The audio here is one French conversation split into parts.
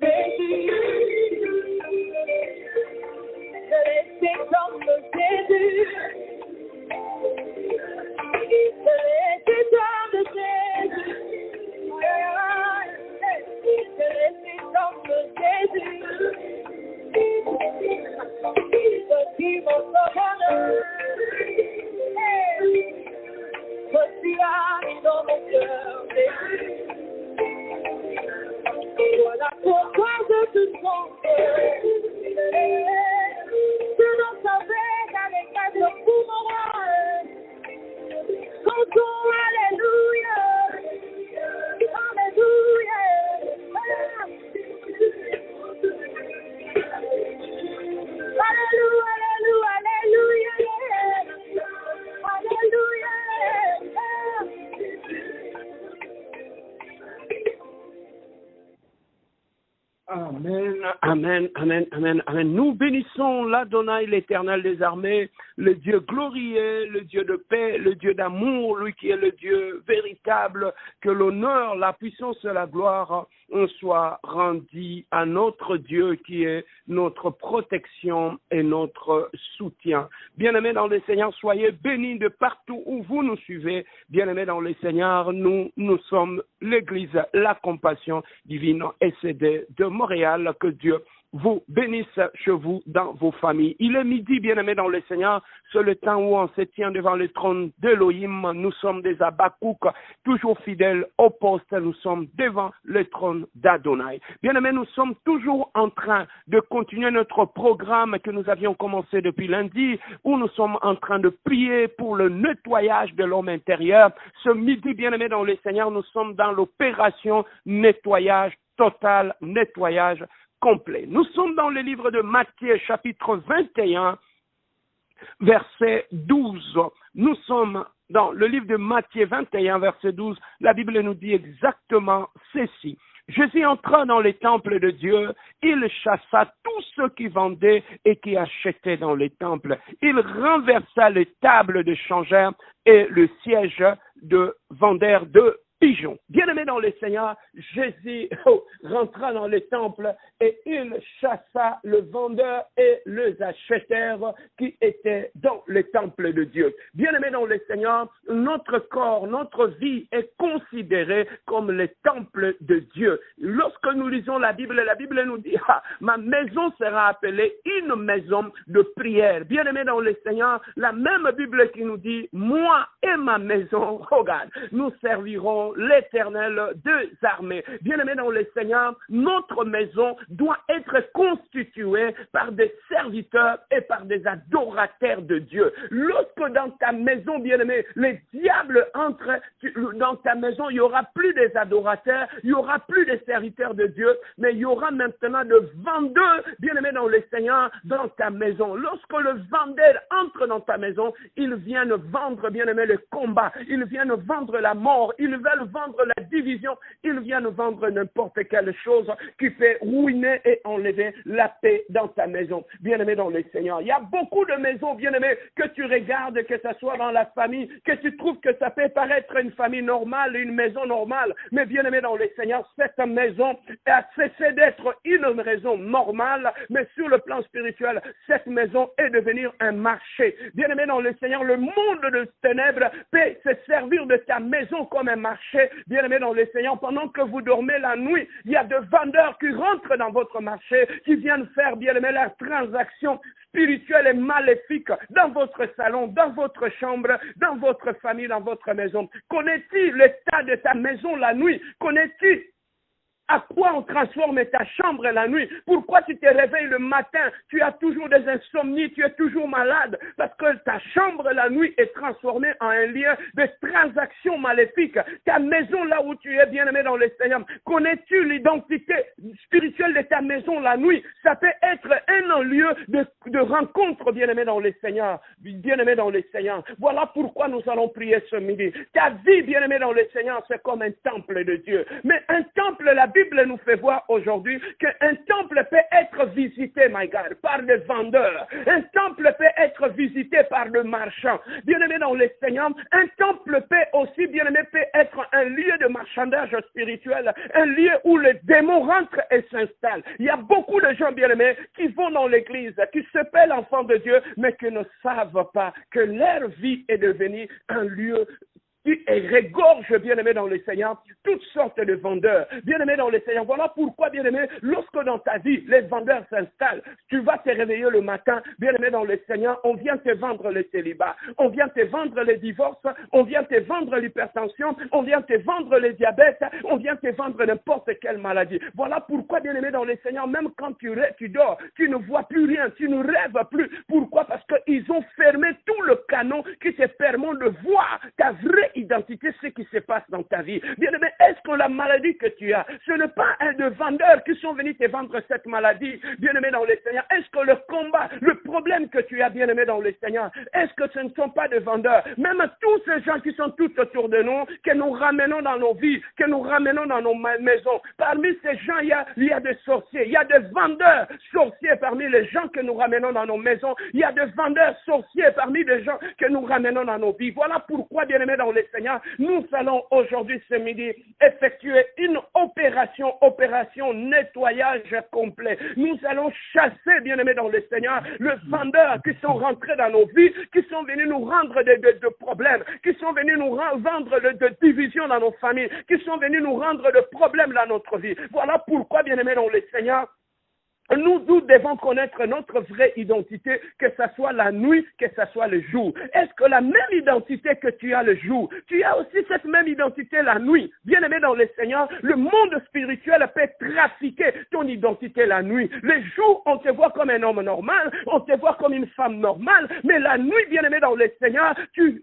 Jésus. Je laisse comme Jésus. Je laisse comme Jésus. Je laisse comme Jésus. Je suis mon sauveur. Je suis ami dans mon cœur. Voilà pourquoi je te chante. Je n'en savais qu'avec ta pour moi. Chantons Alléluia. Alléluia. Alléluia, Alléluia, Alléluia. Alléluia. Amen, amen, amen, amen, amen. Nous bénissons l'Adonai, l'Éternel des armées, le Dieu glorieux, le Dieu de paix, le Dieu d'amour, lui qui est le Dieu véritable, que l'honneur, la puissance et la gloire soient rendus à notre Dieu qui est notre protection et notre soutien. Bien-aimés dans le Seigneur, soyez bénis de partout où vous nous suivez. Bien-aimés dans le Seigneur, nous sommes l'Église, la compassion divine SCD de Montréal. Que Dieu vous bénisse chez vous, dans vos familles. Il est midi, bien-aimés dans le Seigneur, c'est le temps où on se tient devant le trône d'Élohim. Nous sommes des Habakkuk, toujours fidèles au poste. Nous sommes devant le trône d'Adonai. Bien-aimés, nous sommes toujours en train de continuer notre programme que nous avions commencé depuis lundi, où nous sommes en train de prier pour le nettoyage de l'homme intérieur. Ce midi, bien-aimés dans le Seigneur, nous sommes dans l'opération nettoyage total, nettoyage complet. Nous sommes dans le livre de Matthieu, chapitre 21, verset 12. Nous sommes dans le livre de Matthieu 21, verset 12. La Bible nous dit exactement ceci. Jésus entra dans les temples de Dieu, il chassa tous ceux qui vendaient et qui achetaient dans les temples. Il renversa les tables de changeurs et le siège de vendeurs de pigeons. Bien-aimé dans le Seigneur, Jésus rentra dans les temples et il chassa le vendeur et les acheteurs qui étaient dans les temples de Dieu. Bien-aimé dans le Seigneur, notre corps, notre vie est considérée comme les temples de Dieu. Lorsque nous lisons la Bible nous dit, ma maison sera appelée une maison de prière. Bien-aimé dans le Seigneur, la même Bible qui nous dit, moi et ma maison, regarde, nous servirons l'Éternel des armées. Bien-aimé dans le Seigneur, notre maison doit être constituée par des serviteurs et par des adorateurs de Dieu. Lorsque dans ta maison, bien-aimé, les diables entrent dans ta maison, il n'y aura plus des adorateurs, il n'y aura plus des serviteurs de Dieu, mais il y aura maintenant de vendeurs, bien-aimé dans le Seigneur, dans ta maison. Lorsque le vendeur entre dans ta maison, ils viennent vendre, bien-aimé, le combat, ils viennent vendre la mort, ils veulent vendre la division, ils viennent vendre n'importe quelle chose qui fait ruiner et enlever la paix dans ta maison. Bien-aimé dans le Seigneur, il y a beaucoup de maisons, bien-aimé, que tu regardes, que ce soit dans la famille, que tu trouves que ça peut paraître une famille normale, une maison normale, mais bien-aimé dans le Seigneur, cette maison a cessé d'être une maison normale, mais sur le plan spirituel, cette maison est devenue un marché. Bien-aimé dans le Seigneur, le monde de ténèbres peut se servir de ta maison comme un marché. Bien-aimé dans le Seigneur, pendant que vous dormez la nuit, il y a des vendeurs qui rentrent dans votre marché, qui viennent faire, bien-aimé, leurs transactions spirituelles et maléfiques dans votre salon, dans votre chambre, dans votre famille, dans votre maison. Connais-tu l'état de ta maison la nuit? Connais-tu à quoi on transforme ta chambre la nuit? Pourquoi tu te réveilles le matin? Tu as toujours des insomnies, tu es toujours malade, parce que ta chambre la nuit est transformée en un lieu de transaction maléfique. Ta maison là où tu es, bien-aimé dans le Seigneur, connais-tu l'identité spirituelle de ta maison la nuit? Ça peut être un lieu de rencontre, bien-aimé dans le Seigneur. Bien-aimé dans le Seigneur. Voilà pourquoi nous allons prier ce midi. Ta vie, bien-aimé dans le Seigneur, c'est comme un temple de Dieu. Mais un temple, la Bible nous fait voir aujourd'hui qu'un temple peut être visité, my God, par des vendeurs. Un temple peut être visité par le marchand. Bien-aimé dans le Seigneur, un temple peut aussi, bien-aimé, peut être un lieu de marchandage spirituel, un lieu où le démon rentre et s'installe. Il y a beaucoup de gens, bien-aimés, qui vont dans l'église, qui s'appellent enfants de Dieu, mais qui ne savent pas que leur vie est devenue un lieu qui regorge, bien-aimé dans le Seigneur, toutes sortes de vendeurs. Bien-aimé dans le Seigneur, voilà pourquoi, bien-aimé, lorsque dans ta vie, les vendeurs s'installent, tu vas te réveiller le matin, bien-aimé dans le Seigneur, on vient te vendre le célibat, on vient te vendre les divorces, on vient te vendre l'hypertension, on vient te vendre le diabète, on vient te vendre n'importe quelle maladie. Voilà pourquoi, bien-aimé dans le Seigneur, même quand tu dors, tu ne vois plus rien, tu ne rêves plus. Pourquoi? Parce qu'ils ont fermé tout le canon qui te permet de voir ta vraie identité, ce qui se passe dans ta vie. Bien-aimé, est-ce que la maladie que tu as, ce n'est pas un de vendeurs qui sont venus te vendre cette maladie, bien-aimé dans le Seigneur? Est-ce que le combat, le problème que tu as, bien-aimé dans le Seigneur, est-ce que ce ne sont pas des vendeurs? Même tous ces gens qui sont tout autour de nous, que nous ramenons dans nos vies, que nous ramenons dans nos maisons. Parmi ces gens, il y a des sorciers, il y a des vendeurs sorciers parmi les gens que nous ramenons dans nos maisons. Il y a des vendeurs sorciers parmi les gens que nous ramenons dans nos vies. Voilà pourquoi, bien-aimé dans le Seigneur, nous allons aujourd'hui, ce midi, effectuer une opération nettoyage complet. Nous allons chasser, bien-aimé dans le Seigneur, les vendeurs qui sont rentrés dans nos vies, qui sont venus nous rendre de problèmes, qui sont venus nous vendre de divisions dans nos familles, qui sont venus nous rendre de problèmes dans notre vie. Voilà pourquoi, bien-aimé dans le Seigneur, nous devons connaître notre vraie identité, que ce soit la nuit, que ce soit le jour. Est-ce que la même identité que tu as le jour, tu as aussi cette même identité la nuit? Bien-aimé dans le Seigneur, le monde spirituel peut trafiquer ton identité la nuit. Le jour, on te voit comme un homme normal, on te voit comme une femme normale, mais la nuit, bien-aimé dans le Seigneur,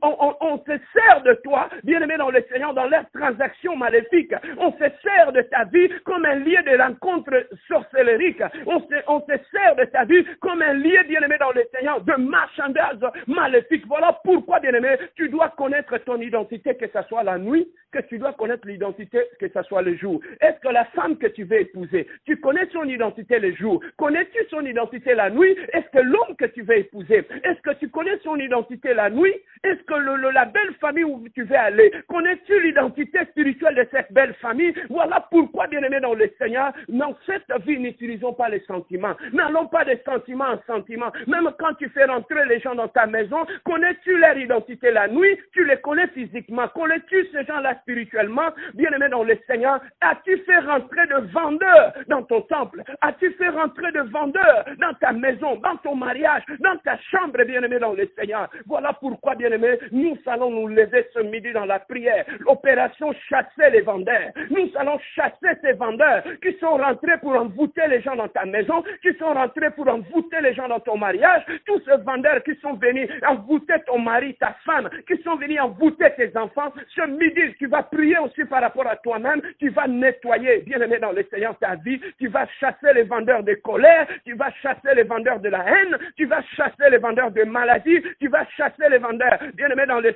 on se sert de toi, bien-aimé dans le Seigneur, dans leurs transactions maléfiques. On se sert de ta vie comme un lieu de rencontre sorcellérique. On se sert de ta vie comme un lieu, bien-aimé dans le Seigneur, de marchandage maléfique. Voilà pourquoi, bien-aimé, tu dois connaître ton identité, que ce soit la nuit, que tu dois connaître l'identité, que ce soit le jour. Est-ce que la femme que tu veux épouser, tu connais son identité le jour? Connais-tu son identité la nuit? Est-ce que l'homme que tu veux épouser, est-ce que tu connais son identité la nuit? Est-ce que la belle famille où tu veux aller, connais-tu l'identité spirituelle de cette belle famille? Voilà pourquoi, bien-aimé dans le Seigneur, dans cette vie, n'utilisons pas les sentiments. N'allons pas des sentiments en sentiments. Même quand tu fais rentrer les gens dans ta maison, connais-tu leur identité la nuit? Tu les connais physiquement. Connais-tu ces gens-là spirituellement? Bien-aimé dans le Seigneur, as-tu fait rentrer de vendeurs dans ton temple? As-tu fait rentrer de vendeurs dans ta maison, dans ton mariage, dans ta chambre, bien-aimé dans le Seigneur? Voilà pourquoi, bien-aimé, nous allons nous lever ce midi dans la prière. L'opération chasser les vendeurs. Nous allons chasser ces vendeurs qui sont rentrés pour envoûter les gens dans ta maison, qui sont rentrés pour envoûter les gens dans ton mariage, tous ces vendeurs qui sont venus envoûter ton mari, ta femme, qui sont venus envoûter tes enfants. Ce midi, tu vas prier aussi par rapport à toi-même, tu vas nettoyer, bien-aimé dans le Seigneur, ta vie, tu vas chasser les vendeurs de colère, tu vas chasser les vendeurs de la haine, tu vas chasser les vendeurs de maladie, tu vas chasser les vendeurs, bien-aimé dans la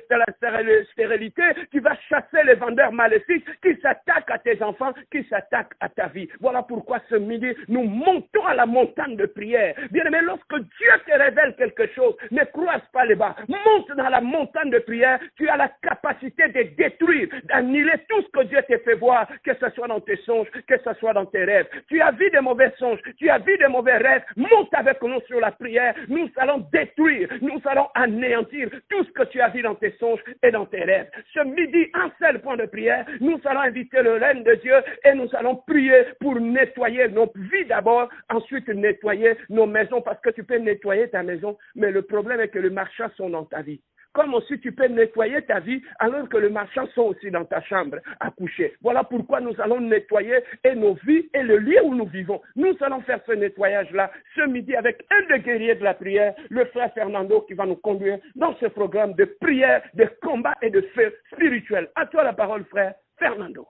stérilité, tu vas chasser les vendeurs maléfiques qui s'attaquent à tes enfants, qui s'attaquent à ta vie. Voilà pourquoi ce midi, nous montons à la montagne de prière. Bien-aimé, lorsque Dieu te révèle quelque chose, ne croise pas les bas. Monte dans la montagne de prière. Tu as la capacité de détruire, d'annuler tout ce que Dieu te fait voir, que ce soit dans tes songes, que ce soit dans tes rêves. Tu as vu des mauvais songes, tu as vu des mauvais rêves. Monte avec nous sur la prière. Nous allons détruire, nous allons anéantir tout ce que tu as vu dans tes songes et dans tes rêves. Ce midi, un seul point de prière, nous allons inviter le règne de Dieu et nous allons prier pour nettoyer nos vies d'abord, ensuite nettoyer nos maisons, parce que tu peux nettoyer ta maison, mais le problème est que les marchands sont dans ta vie. Comme aussi tu peux nettoyer ta vie alors que les marchands sont aussi dans ta chambre à coucher. Voilà pourquoi nous allons nettoyer et nos vies et le lieu où nous vivons. Nous allons faire ce nettoyage-là ce midi avec un des guerriers de la prière, le frère Fernando, qui va nous conduire dans ce programme de prière, de combat et de feu spirituel. À toi la parole, frère Fernando.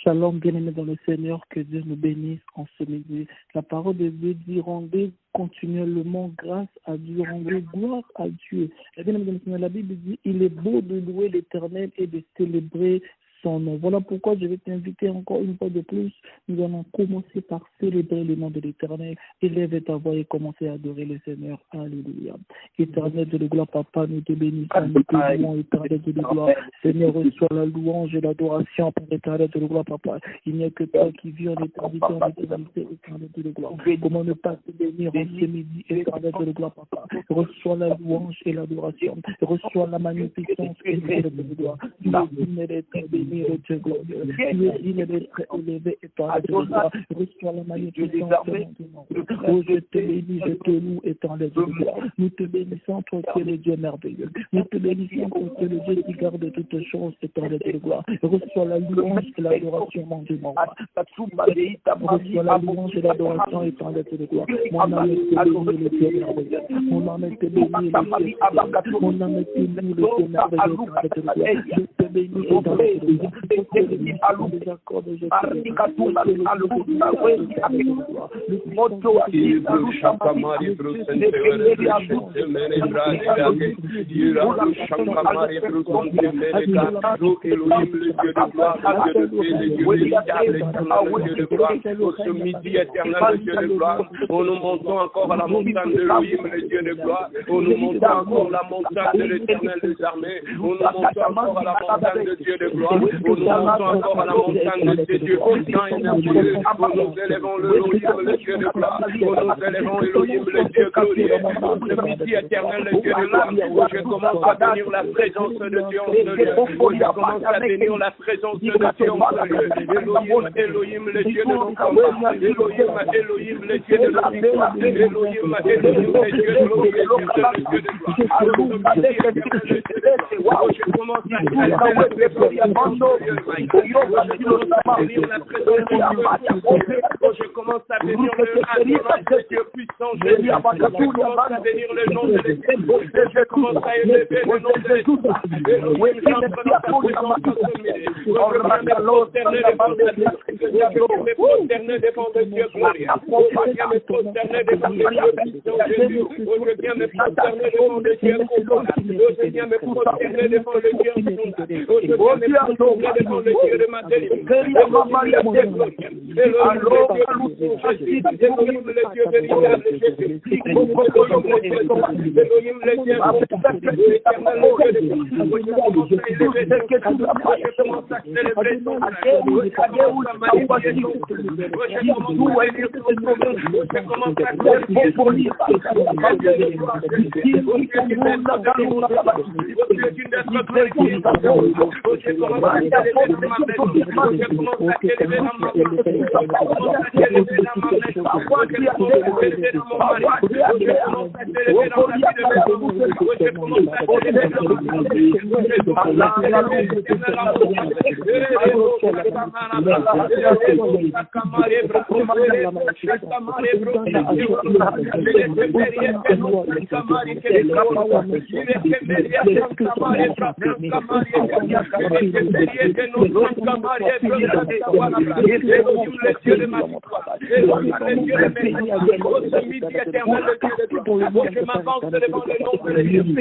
Shalom, bien-aimés dans le Seigneur, que Dieu nous bénisse en ce midi. La parole de Dieu dit, rendez continuellement grâce à Dieu, rendez gloire à Dieu. Et bien-aimés dans le Seigneur, la Bible dit, il est beau de louer l'Éternel et de célébrer son nom. Voilà pourquoi je vais t'inviter encore une fois de plus. Nous allons commencer par célébrer le nom de l'Éternel. Élève ta voix et commencer à adorer le Seigneur. Alléluia. Éternel de gloire, Papa, nous te bénissons, nous te louons, Éternel de gloire. Seigneur, reçois la louange et l'adoration pour l'Éternel de gloire, Papa. Il n'y a que toi qui vis en éternité, Éternel de gloire. Comment ne pas te bénir en ce midi, Éternel de gloire, Papa. Reçois la louange et l'adoration. Reçois la magnificence, Éternel de gloire. Tu es digne d'être béni et Dieu glorieux. Tu es digne d'être élevé, Éternel de gloire. Reçois la magnificence, oh, je te bénis, je te loue, Éternel de gloire. Nous te bénissons, toi qui es le Dieu merveilleux. Nous te bénissons, toi qui es le Dieu qui garde toutes choses, Éternel de gloire. Reçois la louange et l'adoration, mon Dieu, mon roi. Reçois la louange et l'adoration, Éternel de gloire. Mon âme est bénie, le Dieu merveilleux. Mon âme est bénie, le Dieu merveilleux. Mon âme est bénie, le Dieu merveilleux, Éternel de gloire. Je te bénis, Éternel de gloire. Je te bénis, des accords de je ce midi éternel, Dieu de gloire, on nous montons encore à la montagne de Elohim, le Dieu de gloire, on nous montons encore la montagne de l'Éternel des armées, on nous montons encore à la montagne de Dieu de gloire, on nous montons encore à la montagne de Dieu puissant et merveilleux, nous élevons l'Elohim, le Dieu de gloire, nous élevons Elohim, le Dieu glorieux, ce midi éternel, le Dieu de gloire, je commence à bénir la présence de Dieu en ce lieu, je commence à bénir la présence de Dieu en ce lieu, Elohim, le Dieu de nos combats, Elohim, le Dieu de nos victoires, Elohim, le Dieu de glorieux, le Dieu de gloire. Je commence à bénir la présence de Dieu, je commence à bénir le Dieu puissant, je commence à bénir le nom de l'Éternel, je commence à élever le nom de l'Éternel, Elohim, j'entre dans ta présence en ce midi, je viens me prosterner devant le Dieu glorieux, je viens me prosterner devant le Dieu puissant Jésus, je viens me prosterner devant le Dieu combat, je viens me prosterner devant le Dieu je viens me prosterner devant le Dieu de ma délivrance, Elohim, le Dieu véritable, Jésus, Elohim, le Dieu éternel, le Dieu de je commence à célébrer ton nom, je commence à magnifier ton nom, je commence à élire ton nom, je commence à glorifier ton nom, je commence à je m'avance devant le nom de Dieu. Je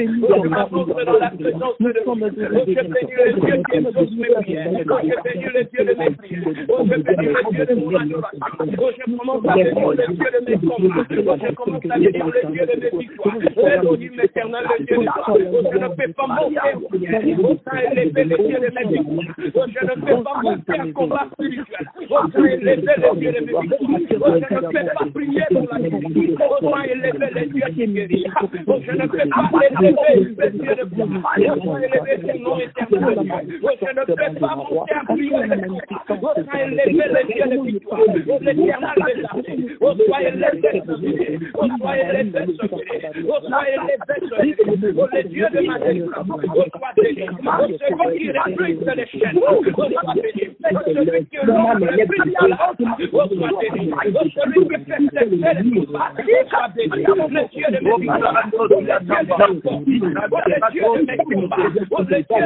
m'avance dans la présence de Dieu. Je bénis le Dieu qui exauce mes prières. Je bénis le Dieu de mes prières. Je bénis le Dieu de mon adoration. Je commence à bénir le Dieu de mes combats. Je commence à bénir le Dieu de mes victoires. Elohim éternel, le Dieu de gloire. Je ne peux pas monter en prière. Autant élever le Dieu de mes victoires. Je ne peux pas monter en combat spirituel. Autant élever le Dieu de mes victoires. Je ne peux pas prier pour la vie. Autant élever le Dieu qui guérit. Je ne peux pas élever le Dieu de gloire. Autant élever son nom éternel. Je ne peux pas monter en prière. Autant élever le Dieu de victoire. L'éternel des armées. Autant élever ce Dieu. Autant élever ce Dieu. Autant élever ce Dieu. Le Dieu de ma délivrance. Autant béni. Celui qui réfléchit les chaînes. Autant béni. Celui qui l'homme réfléchit à l'autre. Autant béni. Celui qui fait cesser les combats. Autant béni. Le Dieu de mes victoires. Le Dieu de ma force. Le Dieu de mes combats. Le Dieu de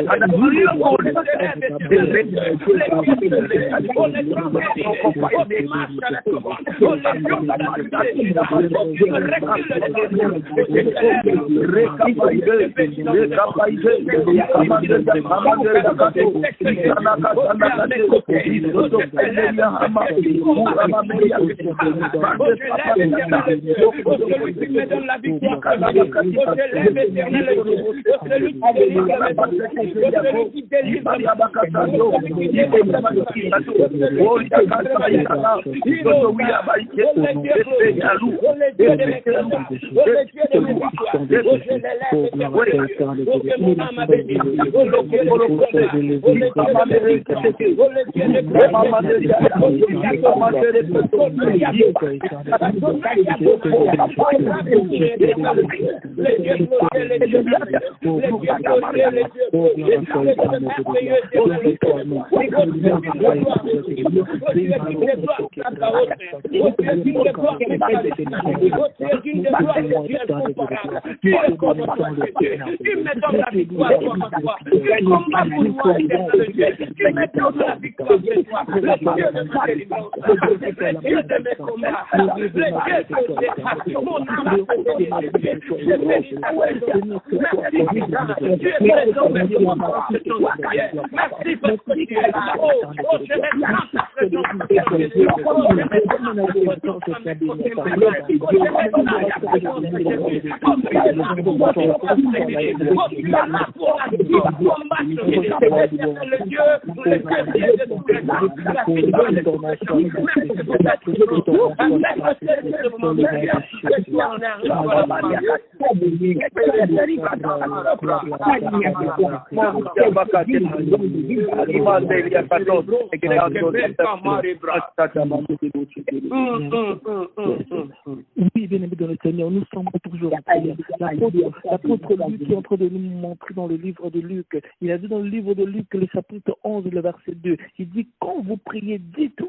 Oui, bien aimé dans le Seigneur, nous sommes toujours en prière. L'apôtre Luc qui est en train de nous montrer dans le livre de Luc, il a dit dans le livre de Luc, le chapitre 11, le verset 2, il dit, quand vous priez, dites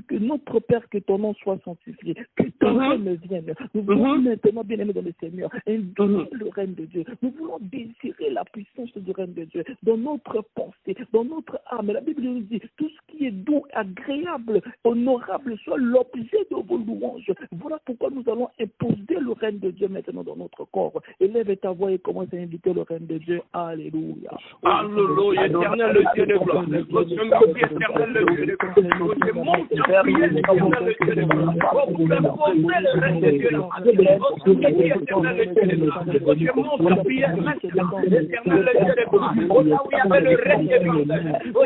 que notre Père, que ton nom soit sanctifié, que ton règne vienne. Nous voulons maintenant, bien aimé dans le Seigneur, inviter le règne de Dieu. Nous voulons désirer la puissance du règne de Dieu dans notre pensée, dans notre âme. La Bible nous dit, tout ce qui est doux, agréable, honorable, soit l'objet de vos louanges. Voilà pourquoi nous allons imposer le règne de Dieu maintenant dans notre corps. Élève ta voix et commence à inviter le règne de Dieu. Alléluia. Alléluia. Éternel, le Dieu de gloire. Votre merci, éternel, le Dieu de gloire. Votre monte en prière, éternel, le Dieu de gloire. Vous imposez le règne de Dieu dans ma vie. Votre merci, éternel, le Dieu de gloire. Votre monte en prière, maintenant, éternel, le Dieu de gloire. Là où il y avait le règne de gloire.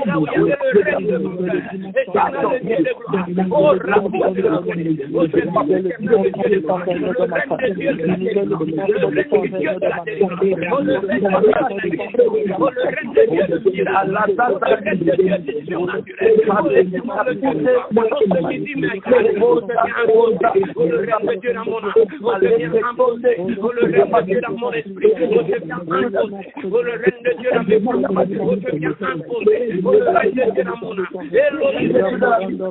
Là où il y avait le règne de gloire. Éternel, le Dieu de gloire. Oh, rapport de la police. Oh, je m'appelle le Dieu de gloire. Le règne de Dieu de la terre. Le règne de Dieu de la terre. Oh, le règne de Dieu de la terre. Oh, le règne de Dieu de miracle. Le règne de Dieu de surnaturel. Oh, laissez-moi le Dieu. Oh, celui dit, mais oh, devient imposé. Oh, le règne de Dieu dans mon âme. Oh, devient imposé. Oh, le règne de Dieu dans mon esprit. Oh, devient imposé. Oh, le règne de Dieu dans mes pensées. Oh, devient imposé. Oh, le règne de Dieu dans mon âme. Elohim,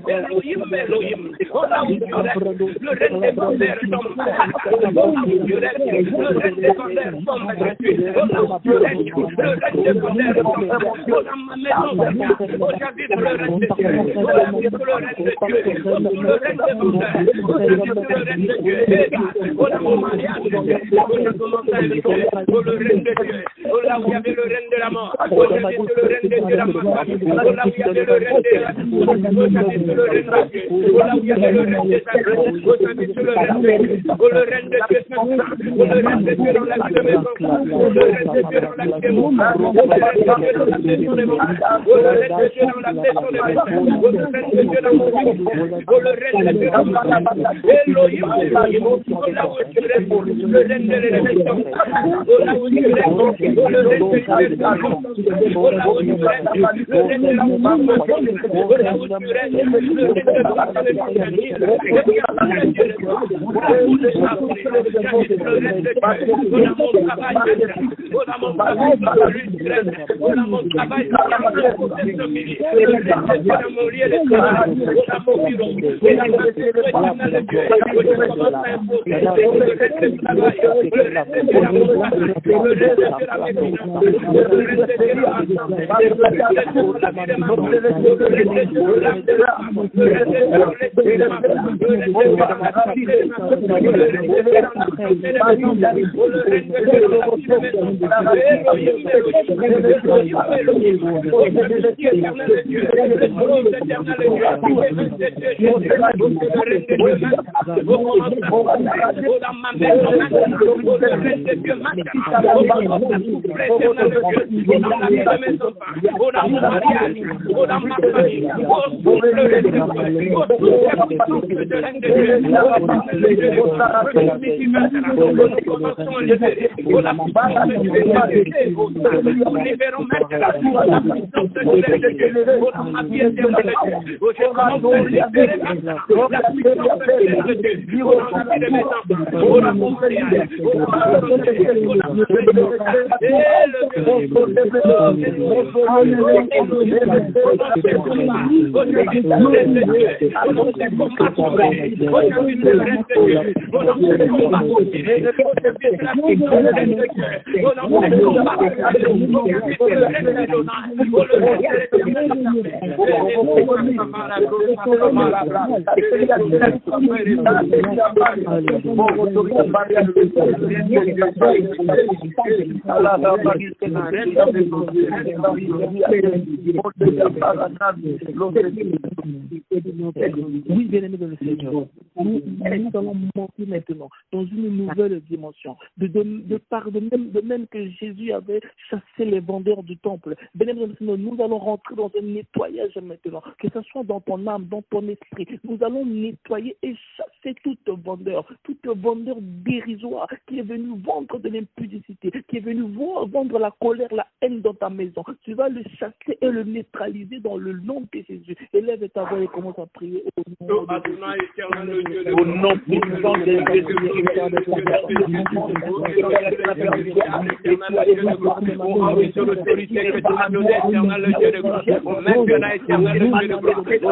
Elohim, Elohim. Oh, là où tu restes, le règne des grandeurs tombe. Oh, là où tu restes, le règne des grandeurs tombe gratuit. Oh, là où tu restes, le règne des grandeurs tombe. Oh, dans ma maison, oh, j'habite le règne de Dieu. Oh, j'habite le règne de Dieu. Oh, le règne des grandeurs. Oh, j'habite le règne de Dieu. Oh, dans mon mariage, oh, je commence à être oh, le règne de Dieu. Oh, là où il y avait le règne de la mort. Oh, j'habite le règne de Dieu dans ma famille. Oh, là où il y avait le règne de la oh, j'habite le règne de Dieu. Oh, là où il y avait le règne de Satan. Oh, j'habite le règne de Dieu. Oh, le règne de Dieu s'installe. Oh, le règne de Dieu dans la vie de mes enfants. Oh, le règne de Dieu dans la vie de mon frère. Oh, le règne de Dieu dans la maison de mon frère. Oh, le règne de Dieu dans la maison de mes frères. Oh, le règne de Dieu dans mon ministère. Oh, le règne de Dieu dans ma vie. Elohim, Elohim. Oh, là où tu restes, le règne de l'élection. Oh, là où tu restes, oh, le règne de l'élection. Oh, là où tu restes, le règne de l'amour. Oh, là où tu restes, le règne de l'amour de l'économie. Oh, là où tu restes, le règne de Dieu. Oh, dans mon travail, oh, dans mon travail, oh, dans mon travail, le règne de Dieu dans mon lieu de travail. Oh, dans mon bureau. Oh, dans ma maison, de Dieu. Oh, je commence à imposer le règne de travail. Le règne de Dieu dans mon travail. Le règne de Dieu dans mes finances. Le règne de Dieu dans ma santé. Le règne de Dieu dans la vie de ma femme. Le règne de Dieu dans la vie de ma femme. Le règne de Oui, bien-aimés dans le Seigneur, nous allons monter maintenant dans une nouvelle dimension. De même que Jésus avait chassé les vendeurs du temple, bien-aimés dans le Seigneur, nous allons rentrer dans un nettoyage maintenant, que ce soit dans ton âme, dans ton esprit. Nous allons nettoyer et chasser tout vendeur dérisoire qui est venu vendre de l'impudicité, qui est venu vendre la colère, la haine dans ta maison. Tu vas le chasser et le neutraliser dans le nom de Jésus. Élève ta voix et commence à prier au nom de Jésus. Au nom puissant de Jésus.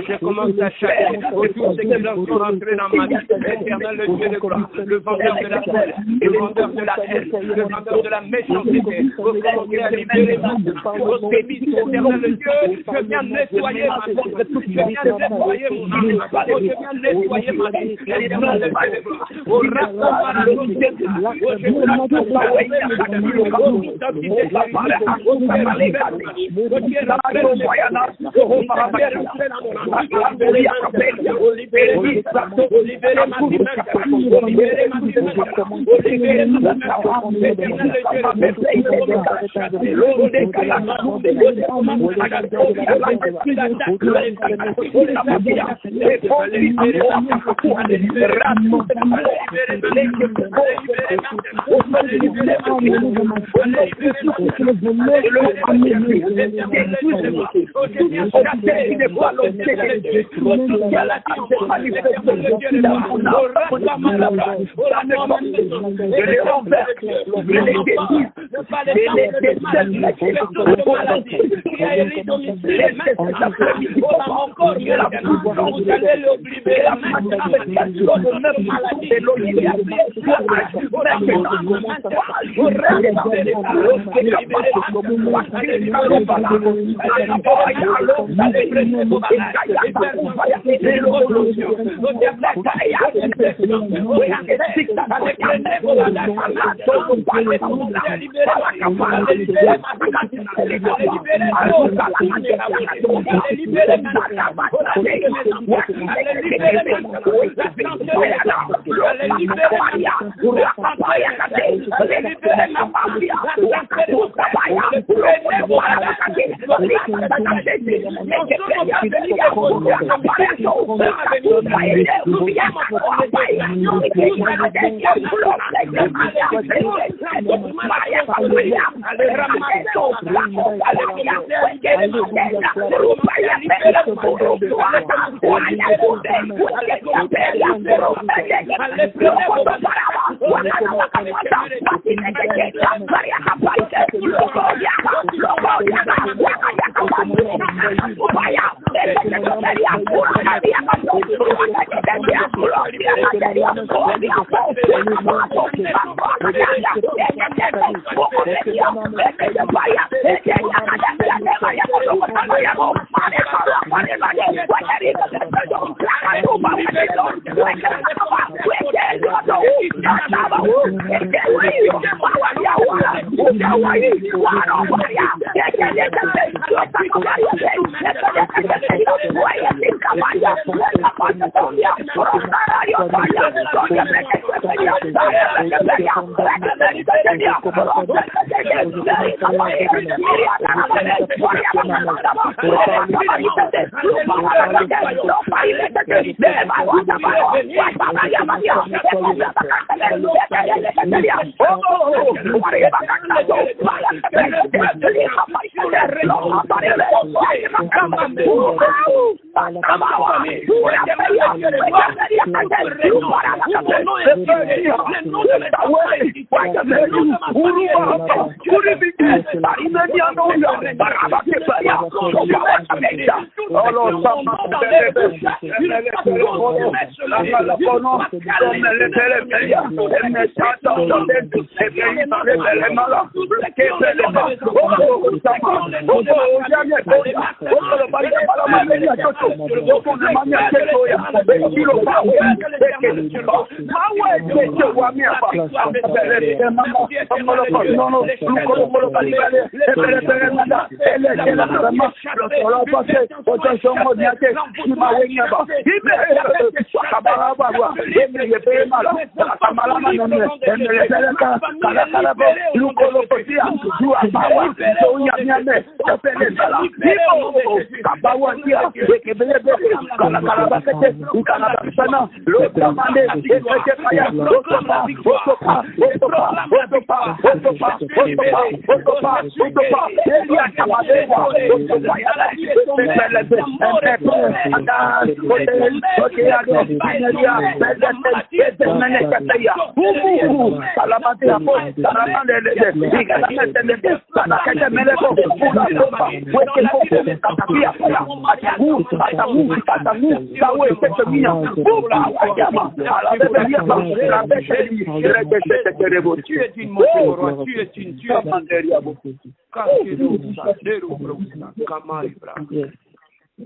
Je commence à chasser tous ceux qui sont rentrés dans ma vie. Éternel, le Dieu de gloire, le vendeur de la colère, le vendeur de la haine, le vendeur de la méchanceté, au commencer à libérer au service, éternel le Dieu, je viens nettoyer ma vie, je viens nettoyer mon âme, je viens nettoyer ma vie, éternel le Dieu de gloire, au rapport à la société,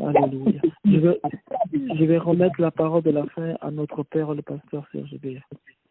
Alléluia. Je vais remettre la parole de la fin à notre Père, le pasteur Serge Béa.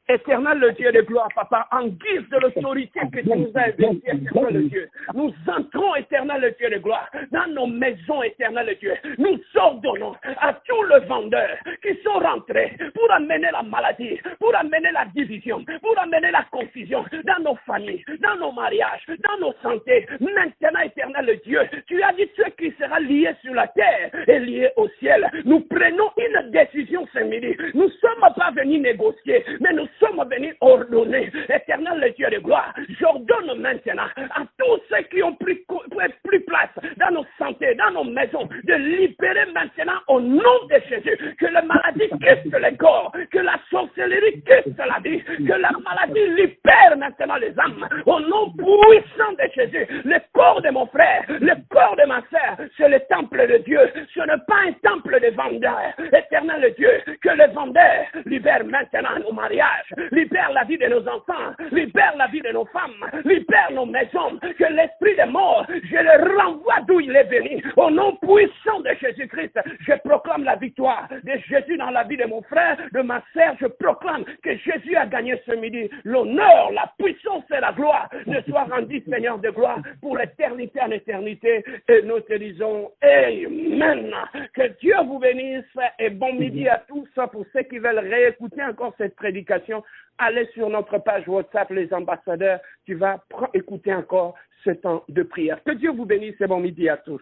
Éternel le Dieu de gloire, Papa, en guise de l'autorité que tu nous as investie, éternel le Dieu, nous entrons, éternel le Dieu de gloire, dans nos maisons, éternel le Dieu. Nous ordonnons à tous les vendeurs qui sont rentrés pour amener la maladie, pour amener la division, pour amener la confusion dans nos familles, dans nos mariages, dans nos santé. Maintenant, éternel le Dieu, tu as dit ce qui sera lié sur la terre et lié au ciel. Nous prenons une décision ce midi. Nous ne sommes pas venus négocier, mais nous sommes venus ordonner. Éternel le Dieu de gloire, j'ordonne maintenant à tous ceux qui ont pris place dans nos santé, dans nos maisons, de libérer maintenant au nom de Jésus, que la maladie quitte le corps, que la sorcellerie quitte la vie, que la maladie libère maintenant les âmes, au nom puissant de Jésus. Le corps de mon frère, le corps de ma sœur, c'est le temple de Dieu, ce n'est pas un temple de vendeurs. Éternel Dieu, que les vendeurs libèrent maintenant nos mariages, libère la vie de nos enfants, libère la vie de nos femmes, libère nos maisons, que l'esprit de mort, je le renvoie d'où il est venu, au nom puissant de Jésus-Christ. Je proclame la victoire de Jésus dans la vie de mon frère, de ma sœur. Je proclame que Jésus a gagné ce midi. L'honneur, la puissance et la gloire ne soient rendus, Seigneur de gloire, pour l'éternité en éternité. Et nous te disons Amen. Que Dieu vous bénisse et bon midi à tous. Pour ceux qui veulent réécouter encore cette prédication, allez sur notre page WhatsApp, les ambassadeurs. Tu vas écouter encore ce temps de prière. Que Dieu vous bénisse et bon midi à tous.